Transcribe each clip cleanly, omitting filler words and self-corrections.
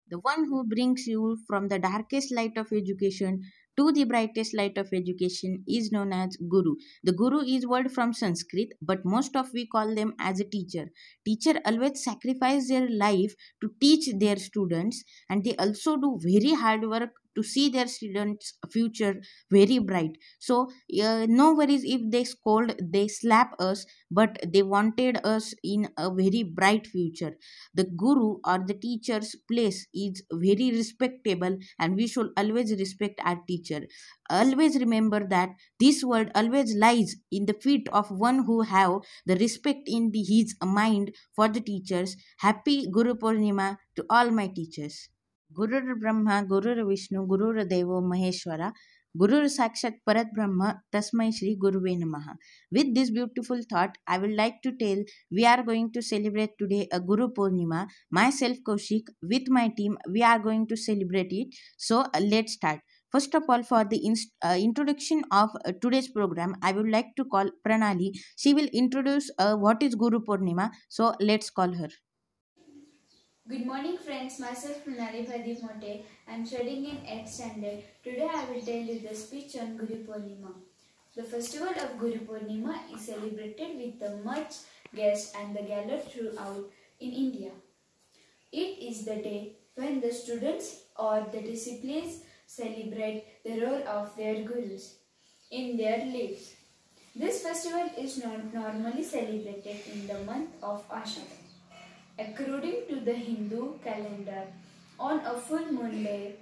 The one who brings you from the darkest light of education to the brightest light of education is known as Guru. The Guru is word from Sanskrit, but most of we call them as a teacher. Teacher always sacrifice their life to teach their students, and they also do very hard work to see their students' future very bright. So no worries if they scold, they slap us, but they wanted us in a very bright future. The guru or the teacher's place is very respectable, and we should always respect our teacher. Always remember that this world always lies in the feet of one who have the respect in his mind for the teachers. Happy Guru Purnima to all my teachers. Gurur Brahma, Gurur Vishnu, Gurur Devo Maheshwara, Gurur Sakshat Parat Brahma, Tasmai Shri Guruve Namaha. With this beautiful thought, I would like to tell we are going to celebrate today a Guru Purnima. Myself, Kaushik, with my team, we are going to celebrate it. So let's start. First of all, for the introduction of today's program, I would like to call Pranali. She will introduce what is Guru Purnima. So let's call her. Good morning friends, myself Pranali Pradeep Mote. I am studying in 8th standard. Today I will tell you the speech on Guru Purnima. The festival of Guru Purnima is celebrated with the much guest and the gathered throughout in India. It is the day when the students or the disciples celebrate the role of their gurus in their lives. This festival is normally celebrated in the month of Ashada. According to the Hindu calendar, on a full moon day,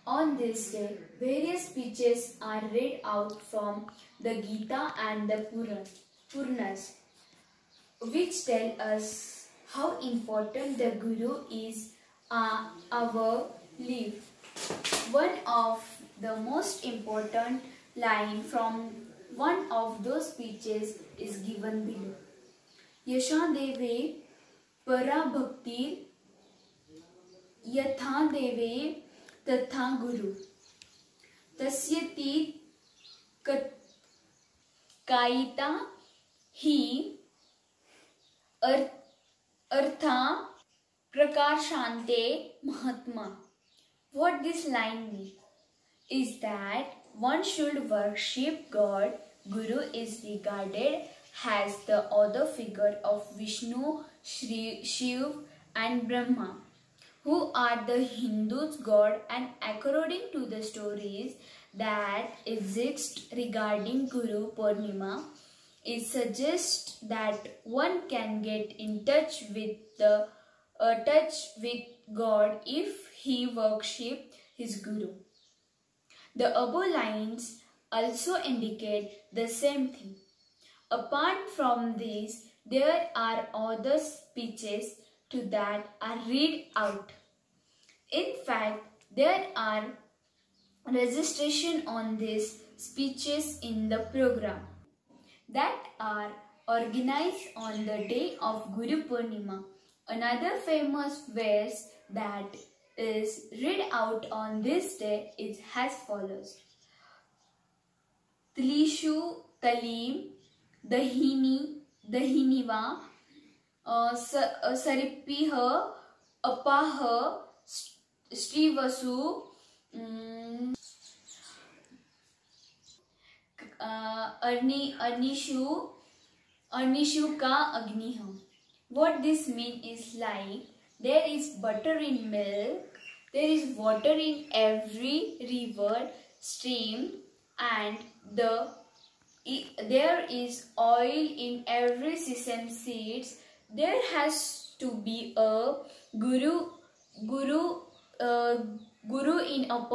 on this day, various speeches are read out from the Gita and the Puranas, which tell us how important the Guru is our life. One of the most important line from one of those speeches is given below. Yashadeve Parabhaktir Yatha Deve Tatha Guru Tasyati Kaita Hi Artha Prakarshante Mahatma. What this line means is that one should worship God. Guru is regarded as the other figure of Vishnu, Shiv and Brahma, who are the Hindus' god, and according to the stories that exist regarding Guru Purnima, it suggests that one can get in touch with God if he worships his Guru. The above lines also indicate the same thing. Apart from this, there are other speeches to that are read out. In fact, there are registration on these speeches in the program that are organized on the day of Guru Purnima. Another famous verse that is read out on this day is as follows. Tlishu Talim Dahiniva Saripiha Apaha Srivasu Arnishu Ka Agniha. What this means is like there is butter in milk, there is water in every river, stream, and there is oil in every sesame seeds. There has to be a guru in a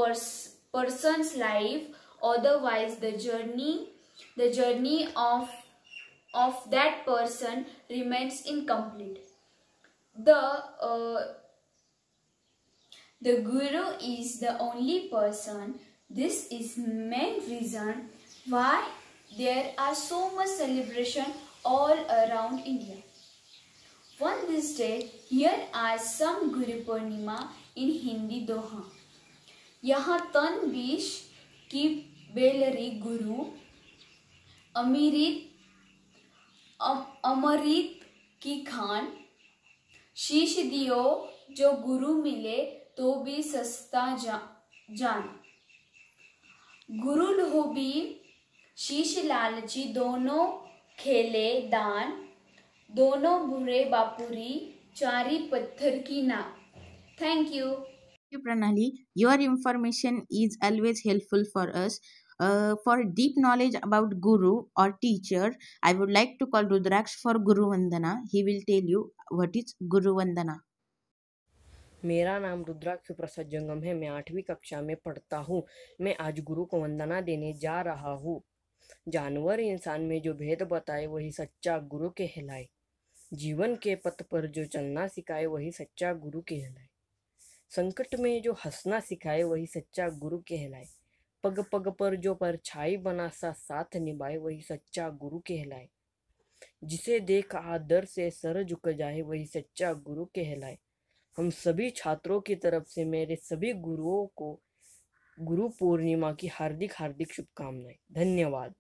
person's life, otherwise the journey of that person remains incomplete. The guru is the only person. This is main reason why there are so much celebration all around India. On this day, here are some Guru Purnima in Hindi Doha. यहाँ तन बीश की बेलरी गुरु अमृत की खान शीश दियो जो गुरु मिले तो भी सस्ता जान। गुरु हो भी शीश लालची, दोनों खेले दान। दोनों बुरे बापुरी, चारी पत्थर की ना। Thank you. you, Pranali. Your information is always helpful for us. For deep knowledge about Guru or teacher, I would like to call Rudraksh for Guru Vandana. He will tell you what is Guru Vandana. मेरा नाम रुद्राक्ष प्रसाद जंगम है। मैं 8वीं कक्षा में पढ़ता हूँ। मैं आज गुरु को वंदना देने जा रहा हूँ। जानवर इंसान में जो भेद बताए वही सच्चा गुरु कहलाए। जीवन के पथ पर जो चलना सिखाए वही सच्चा गुरु कहलाए। संकट में जो हंसना सिखाए वही सच्चा गुरु कहलाए। पग पग पर जो परछाई बना सा साथ निभाए वही सच्चा गुरु कहलाए। जिसे देख आदर से सर झुक जाए वही सच्चा गुरु कहलाए। हम सभी छात्रों की तरफ से मेरे सभी गुरुओं को गुरु पूर्णिमा की हार्दिक हार्दिक शुभकामनाएं। धन्यवाद।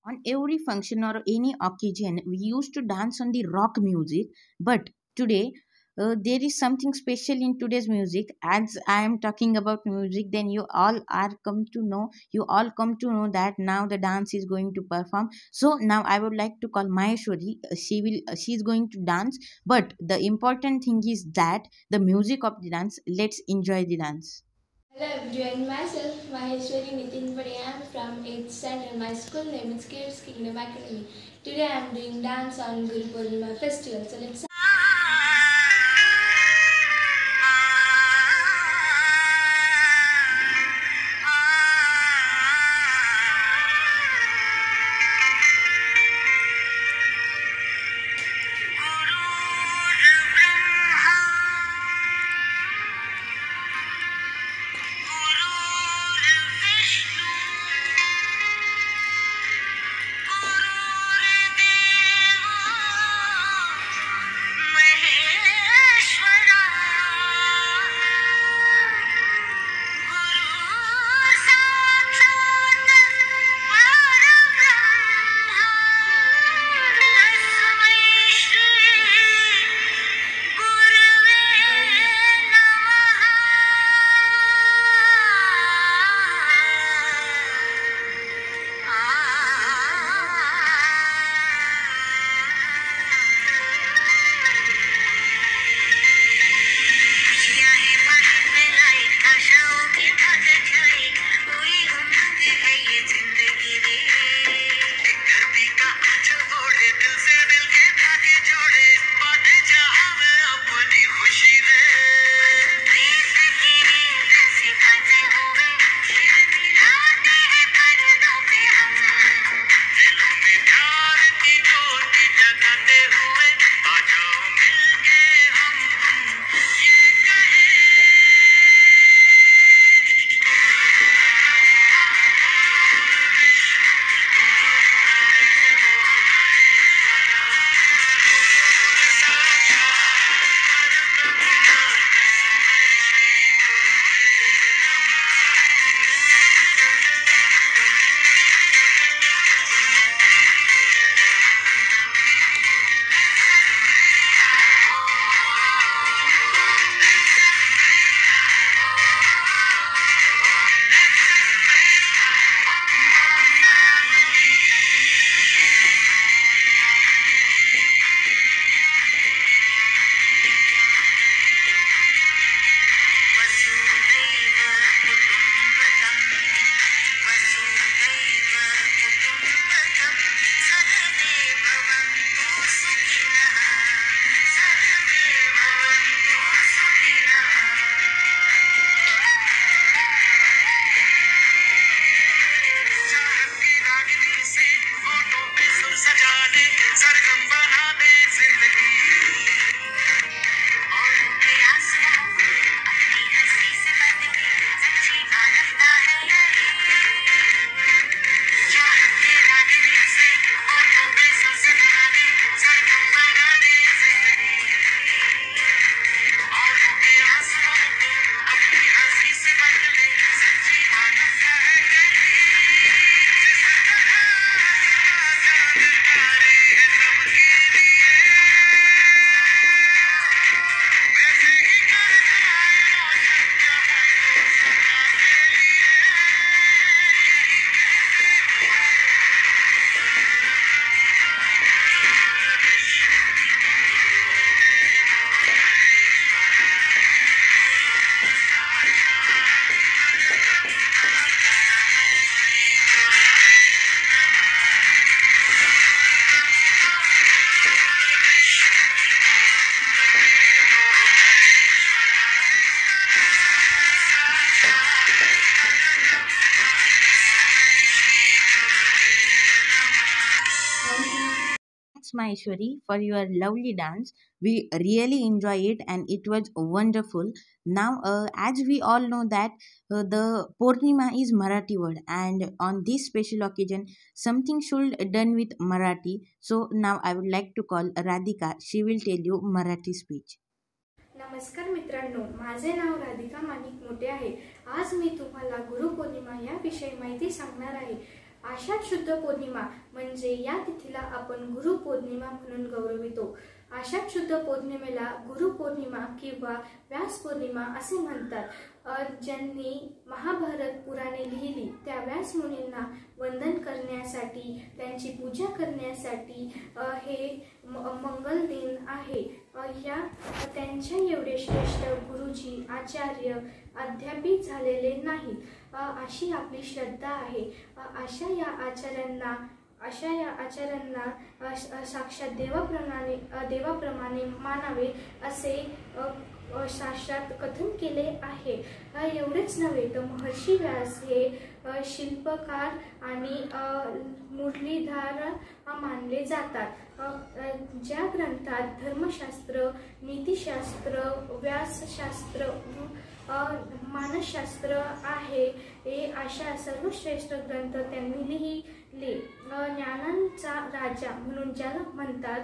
On every function or any occasion, we used to dance on the rock music, but today there is something special in today's music. As I am talking about music, then you all come to know that now the dance is going to perform. So now I would like to call Maheshwari. She is going to dance, but the important thing is that the music of the dance. Let's enjoy the dance. Hello everyone, myself Maheshwari Nitin Bade. I am from 8th standard. My school name is Kids Kingdom Academy. Today I am doing dance on Guru Purnima festival. So let's Maheshwari, for your lovely dance. We really enjoy it and it was wonderful. Now, as we all know that the Purnima is Marathi word, and on this special occasion, something should done with Marathi. So now I would like to call Radhika. She will tell you Marathi speech. नमस्कार मित्रांनो, माझे नाव राधिका माणिक मोठे आहे. आज मी तुम्हाला गुरुपौर्णिमा याविषयी माहिती सांगणार आहे. आषाढ शुद्ध पौर्णिमा म्हणजे या तिथीला आपण गुरुपौर्णिमा म्हणून गौरवितो. आषाढ शुद्ध पौर्णिमेला गुरुपौर्णिमा किंवा व्यास पौर्णिमा असे म्हणतात. ज्यांनी महाभारत पुराणे लिहिली त्या व्यास मुनींना वंदन करण्यासाठी, त्यांची पूजा करण्यासाठी हे मंगल दिन आहे. या त्यांच्या एवढे श्रेष्ठ गुरुजी आचार्य अद्यापि झालेले नाहीत, अशी आपली श्रद्धा आहे. अशा या आचार्यांना साक्षात देवाप्रमाणे मानावे असे शास्त्रात कथन केले आहे. एवढेच नव्हे तर महर्षी व्यास हे शिल्पकार आणि मुरलीधर मानले जातात. ज्या ग्रंथात धर्मशास्त्र, नीतिशास्त्र, व्यासशास्त्र, मानसशास्त्र आहे, हे अशा सर्वश्रेष्ठ ग्रंथ त्यांनी लिहिले. ज्ञानांचा राजा म्हणून ज्याला म्हणतात,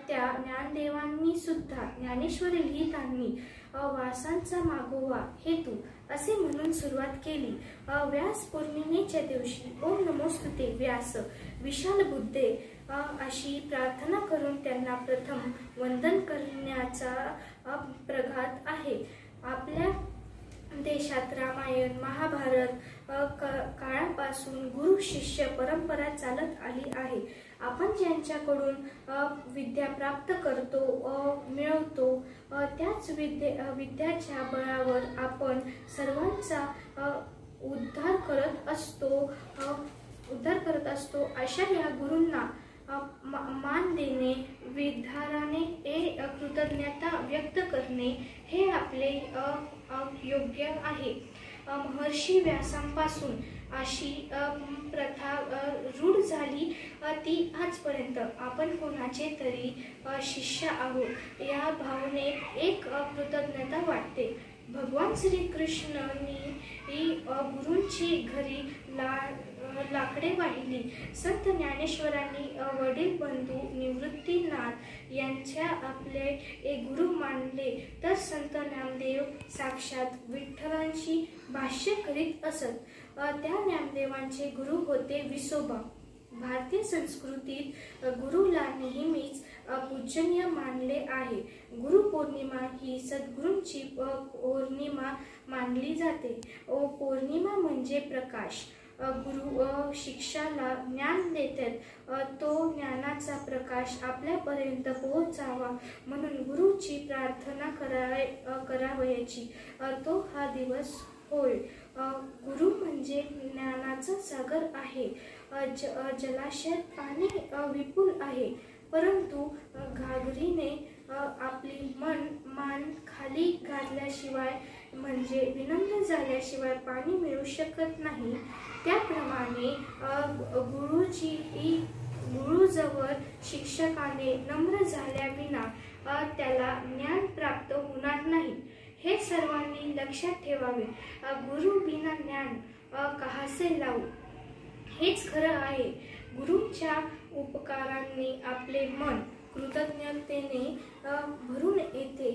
त्या ज्ञानदेवांनी सुद्धा ज्ञानेश्वरी लिहितांनी वासांचा मागोवा हेतू असे म्हणून सुरुवात केली. व्यास पौर्णिमेच्या दिवशी ओम नमोस्तुते व्यास विशाल बुद्धे अशी प्रार्थना करून त्यांना प्रथम वंदन करण्याचा प्रघात आहे. आपल्या देशात रामायण, महाभारत काळापासून गुरु शिष्य परंपरा चालत आली आहे. आपण ज्यांच्याकडून विद्या प्राप्त मिळवतो, त्याच विद्याच्या बळावर आपण सर्वांचा उद्धार करत असतो. अशा या गुरूंना मान देणे, विधाराने कृतज्ञता व्यक्त करणे हे आपले योग्य आहे. महर्षी व्यासांपासून अशी प्रथा रूढ झाली ती आजपर्यंत आपण कोणाचे तरी शिष्य आहोत या भावनेत एक कृतज्ञता वाटते. भगवान श्रीकृष्णांनी गुरूंची घरी लाकडे वाहिली. संत ज्ञानेश्वरांनी वडील बंधू निवृत्तीनाथ यांच्या आपले एक गुरु मानले, तर संत नामदेव साक्षात विठ्ठलांची भाष्य करीत असत. त्या ज्ञानदेवांचे गुरु होते विसोबा. भारतीय संस्कृतीत गुरुला नेहमीच पूजनीय मानले आहे. गुरुपौर्णिमा ही सद्गुरूंची पौर्णिमा मानली जाते. पौर्णिमा म्हणजे प्रकाश. गुरु शिष्याला ज्ञान देतात, तो ज्ञानाचा प्रकाश आपल्यापर्यंत पोहोचावा म्हणून गुरुची प्रार्थना करावयाची, तो हा दिवस होय. गुरु म्हणजे ज्ञानाचा सागर आहे. जलाशयात पाणी विपुल आहे, परंतु घागरीने आपली मान खाली घातल्याशिवाय म्हणजे विनम्र झाल्याशिवाय पाणी मिळू शकत नाही. त्याप्रमाणे गुरुजवळ शिक्षकाने नम्र झाल्याविना त्याला ज्ञान प्राप्त होणार नाही, हे सर्वांनी लक्षात ठेवावे. गुरु बिना ज्ञान कहासे लावू, हेच खरं आहे. गुरूंच्या उपकारांनी आपले मन कृतज्ञतेने भरून येते,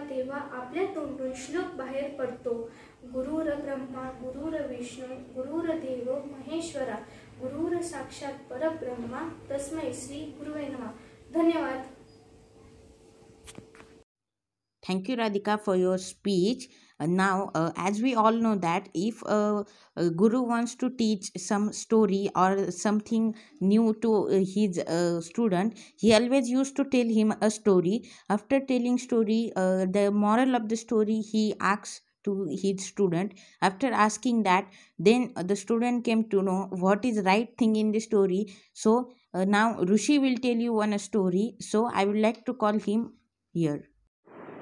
तेव्हा आपल्या तोंडून श्लोक बाहेर पडतो. गुरुर ब्रह्मा गुरुर विष्णू गुरुर्देव महेश्वरा गुरुर साक्षात परब्रह्मा तस्मै श्री गुरुवे नमः. धन्यवाद. Thank you, Radhika, for your speech. Now, as we all know that if a guru wants to teach some story or something new to his student, he always used to tell him a story. After telling story, the moral of the story he asks to his student. After asking that, then the student came to know what is right thing in the story. So now Rushi will tell you one story. So I would like to call him here.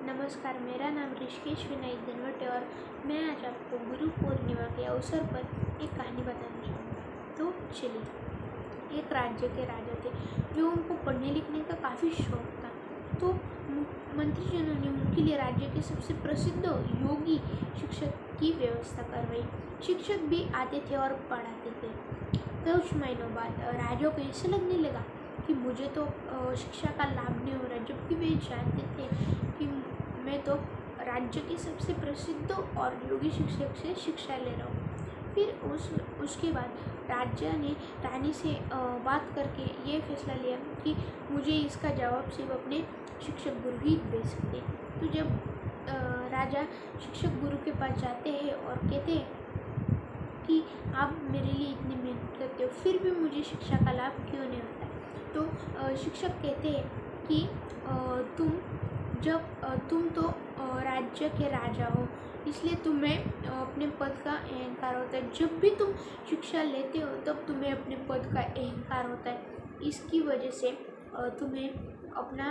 नमस्कार, मेरा नाम ऋषिकेश विनय दिनवटे और मैं आज आपको गुरु पूर्णिमा के अवसर पर एक कहानी बताना चाहूँगा. तो चलिए. एक राज्य के राजा थे जो उनको पढ़ने लिखने का काफ़ी शौक था। तो मंत्रीजनों ने उनके लिए राज्य के सबसे प्रसिद्ध योगी शिक्षक की व्यवस्था करवाई। शिक्षक भी आते थे और पढ़ाते थे। कुछ महीनों बाद राजा को ऐसे लगने लगा कि मुझे तो शिक्षा का लाभ नहीं हो रहा, जबकि वे जानते थे कि मैं तो राज्य के सबसे प्रसिद्ध और योगी शिक्षक से शिक्षा ले रहा हूँ। फिर उसके बाद राजा ने रानी से बात करके ये फैसला लिया कि मुझे इसका जवाब सिर्फ अपने शिक्षक गुरु ही दे सकते। तो जब राजा शिक्षक गुरु के पास जाते हैं और कहते हैं कि आप मेरे लिए इतनी मेहनत करते हो, फिर भी मुझे शिक्षा का लाभ क्यों नहीं होता। तो शिक्षक कहते हैं कि तुम तो राज्य के राजा हो, इसलिए तुम्हें अपने पद का अहंकार होता है। जब भी तुम शिक्षा लेते हो तब तुम्हें अपने पद का अहंकार होता है। इसकी वजह से तुम्हें अपना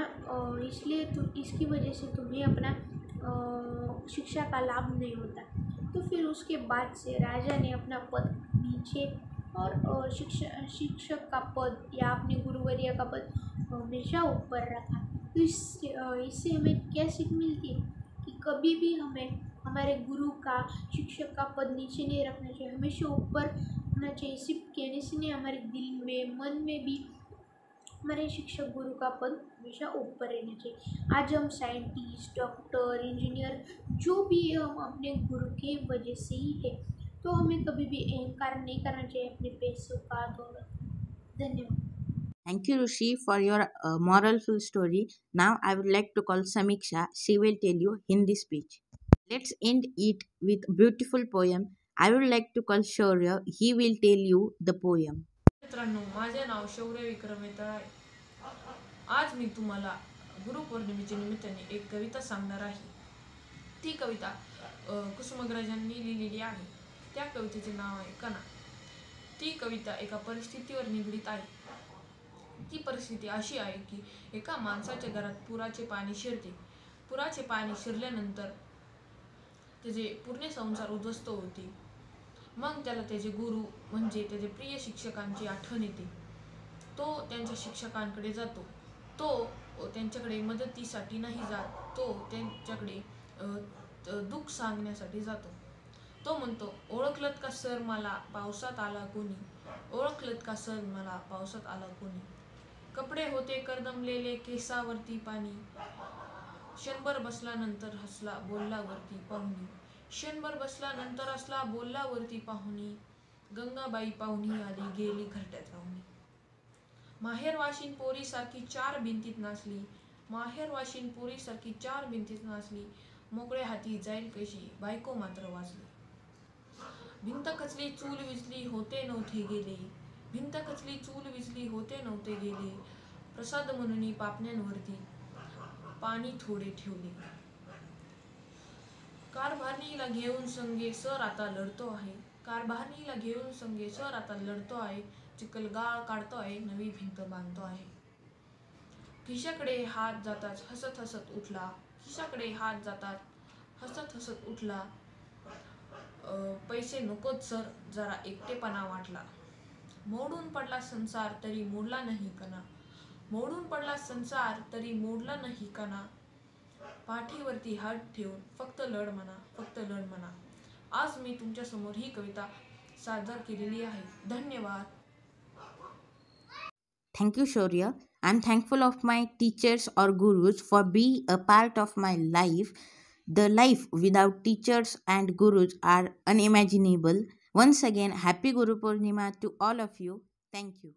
शिक्षा का लाभ नहीं होता। तो फिर उसके बाद से राजा ने अपना पद नीचे और शिक्षक का पद या अपने गुरुवर्य का पद हमेशा ऊपर रखा। तो इससे हमें क्या सीख मिलती है कि कभी भी हमें हमारे गुरु का, शिक्षक का पद नीचे नहीं रखना चाहिए, हमेशा ऊपर रखना चाहिए। सिर्फ कहने से नहीं, हमारे दिल में, मन में भी हमारे शिक्षक गुरु का पद हमेशा ऊपर रहना चाहिए। आज हम साइंटिस्ट, डॉक्टर, इंजीनियर जो भी है, हम अपने गुरु के वजह से ही है। तो हमें कभी भी अहंकार नहीं करना चाहिए अपने पैसों का, दौलत का। धन्यवाद। Thank you, Rushi, for your moralful story. Now, I would like to call Samiksha. She will tell you Hindi speech. Let's end it with beautiful poem. I would like to call Shaurya. He will tell you the poem. मित्रांनो, माझे नाव शौर्य विक्रम येतळ आहे. आज मी तुम्हाला गुरुपौर्णिमेच्या निमित्ताने एक कविता सांगणार आहे. ती कविता कुसुमाग्रजांनी लिहिलेली आहे. त्या कवितेचे नाव आहे कणा. ती कविता एका परिस्थितीवर निगडीत आहे. ती परिस्थिती अशी आहे की एका माणसाच्या घरात पुराचे पाणी शिरते. पुराचे पाणी शिरल्यानंतर त्याचे पूर्ण संसार उद्ध्वस्त होते. मग त्याला त्याचे गुरु म्हणजे त्याचे प्रिय शिक्षकांची आठवण येते. तो त्यांच्या शिक्षकांकडे जातो. तो त्यांच्याकडे मदतीसाठी नाही जात, तो त्यांच्याकडे दुःख सांगण्यासाठी जातो. तो म्हणतो, ओळखलत का सर मला पावसात आला कोणी, ओळखलत का सर मला पावसात आला कोणी. कपडे होते करदमलेले, केसावरती पाणी, क्षणभर बसल्यानंतर हसला बोलला वरती पाहुणी. क्षणभर बसल्यानंतर हसला बोलला वरती पाहुणी. गंगाबाई पाहुणी आली गेली घरट्यात राहुणी. माहेर वाशिन पोरीसारखी चार भिंतीत नाचली, माहेर वाशिन पोरीसारखी चार भिंतीत नाचली. मोकळ्या हाती जाईल कशी बायको मात्र वाचली. भिंत खचली चूल विजली होते नव्हते गेले, भिंत खचली चूल विजली होते नव्हते गेले. प्रसाद म्हणून पापण्यांवरती पाणी थोडे ठेवले. कारभारणीला घेऊन संगे सर आता लढतो आहे, कारभारणीला घेऊन संगे सर आता लढतो आहे. चिखल गाळ काढतो आहे, नवी भिंत बांधतो आहे. खिशाकडे हात जाताच हसत हसत उठला, खिशाकडे हात जातात हसत हसत उठला. पैसे नकोत सर जरा एकटेपणा वाटला. मोडून पडला संसार तरी मोडला नाही कणा, मोडून पडला संसार तरी मोडला नाही कणा. पाठीवरती हात ठेवून फक्त लढ म्हणा, फक्त लढ म्हणा. आज मी तुमच्या समोर ही कविता सादर केलेली आहे. धन्यवाद. Thank you, Shaurya. I'm thankful of my teachers or gurus for being a part of my life. The life without teachers and gurus are unimaginable. Once again, happy Guru Purnima to all of you. Thank you.